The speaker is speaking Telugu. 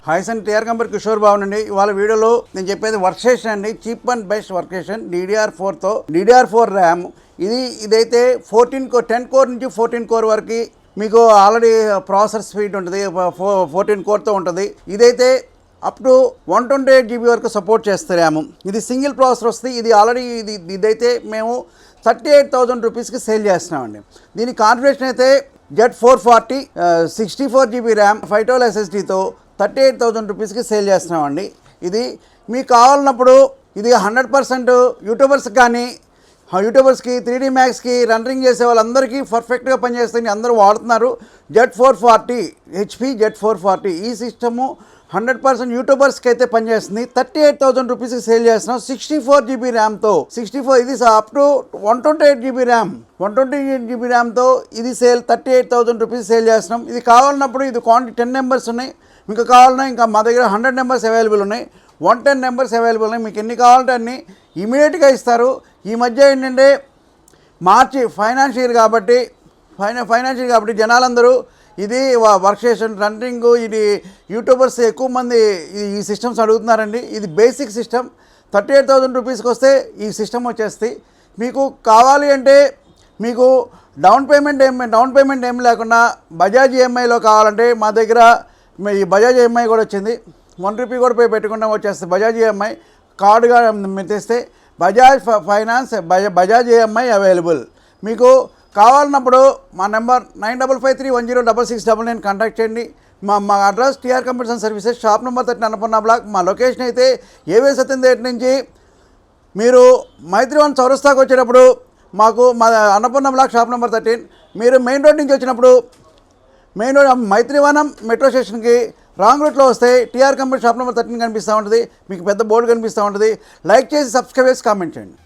హైసన్ టీఆర్ కంపెనీ కిషోర్ బాబు అండి. ఇవాళ వీడియోలో నేను చెప్పేది వర్క్షేషన్ అండి, చీప్ అండ్ బెస్ట్ వర్క్షేషన్ DDR4తో DDR4 ర్యామ్. ఇదైతే 10 కోర్ నుంచి 14 కోర్ వరకు మీకు ఆల్రెడీ ప్రాసెసర్ స్పీడ్ ఉంటుంది, 14 కోర్తో ఉంటుంది. ఇదైతే అప్ టు 128 GB వరకు సపోర్ట్ చేస్తారు ర్యామ్. ఇది సింగిల్ ప్రాసెసర్ వస్తుంది. ఇది ఆల్రెడీ ఇదైతే మేము 38,000 రూపీస్కి సేల్ చేస్తున్నామండి. దీని కాన్ఫిగరేషన్ అయితే Z440 64 GB ర్యామ్ 512 SSDతో 38,000 రూపీస్కి సేల్ చేస్తున్నామండి. ఇది మీకు కావాలన్నప్పుడు ఇది 100% యూట్యూబర్స్కి 3D Maxకి రన్నింగ్ చేసే వాళ్ళందరికీ పర్ఫెక్ట్గా పనిచేస్తుంది, అందరూ వాడుతున్నారు. Z440 HP Z440 ఈ సిస్టము 100% యూట్యూబర్స్కి అయితే పనిచేస్తుంది. 38,000 రూపీస్కి సేల్ చేస్తున్నాం. 64 GB ర్యామ్తో ఇది up to 128 GB RAM 128 GB ర్యామ్తో ఇది సేల్ 38,000 రూపీస్ సేల్ చేస్తున్నాం. ఇది కావాలన్నప్పుడు ఇది క్వాంటిటీ 10 నెంబర్స్ ఉన్నాయి. మీకు కావాలన్నా ఇంకా మా దగ్గర 100 నెంబర్స్ అవైలబుల్ ఉన్నాయి, 110 నెంబర్స్ అవైలబుల్ ఉన్నాయి. మీకు ఎన్ని కావాలంటే అన్ని ఇమీడియట్గా ఇస్తారు. ఈ మధ్య ఏంటంటే మార్చి ఫైనాన్షియల్ కాబట్టి జనాలందరూ ఇది వర్క్షేషన్ రన్నింగ్, ఇది యూట్యూబర్స్ ఎక్కువ మంది ఈ సిస్టమ్స్ అడుగుతున్నారండి. ఇది బేసిక్ సిస్టమ్ 38,000 రూపీస్కి వస్తే ఈ సిస్టమ్ వచ్చేస్తుంది. మీకు కావాలి అంటే మీకు డౌన్ పేమెంట్ ఏం లేకుండా బజాజ్ EMIలో కావాలంటే మా దగ్గర ఈ బజాజ్ EMI కూడా వచ్చింది. 1 రూపీ కూడా పెట్టుకుంటే వచ్చేస్తుంది. బజాజ్ EMI కార్డుగా తెస్తే Bajaj finance Bajaj EMI available. మీకు కావాలన్నప్పుడు మా నెంబర్ 9553106699 కాంటాక్ట్ చేయండి. మా address TR computers and services, shop number 30 Annapurna block. మా లొకేషన్ అయితే ఏవే సత్యందేట నుంచి మీరు మైత్రివన్ చౌరస్తాకు వచ్చేటప్పుడు మాకు మా అన్నపూర్ణ బ్లాక్ షాప్ నెంబర్ 13. మీరు మెయిన్ రోడ్ నుంచి వచ్చినప్పుడు మైత్రివనం మెట్రో స్టేషన్కి రాంగ్ రూట్లో వస్తే టీఆర్ కంప్యూటర్ షాప్ నెంబర్ 13 కనిపిస్తూ ఉంటుంది. మీకు పెద్ద బోర్డు కనిపిస్తూ ఉంటుంది. లైక్ చేసి సబ్స్క్రైబ్ చేసి కామెంట్ చేయండి.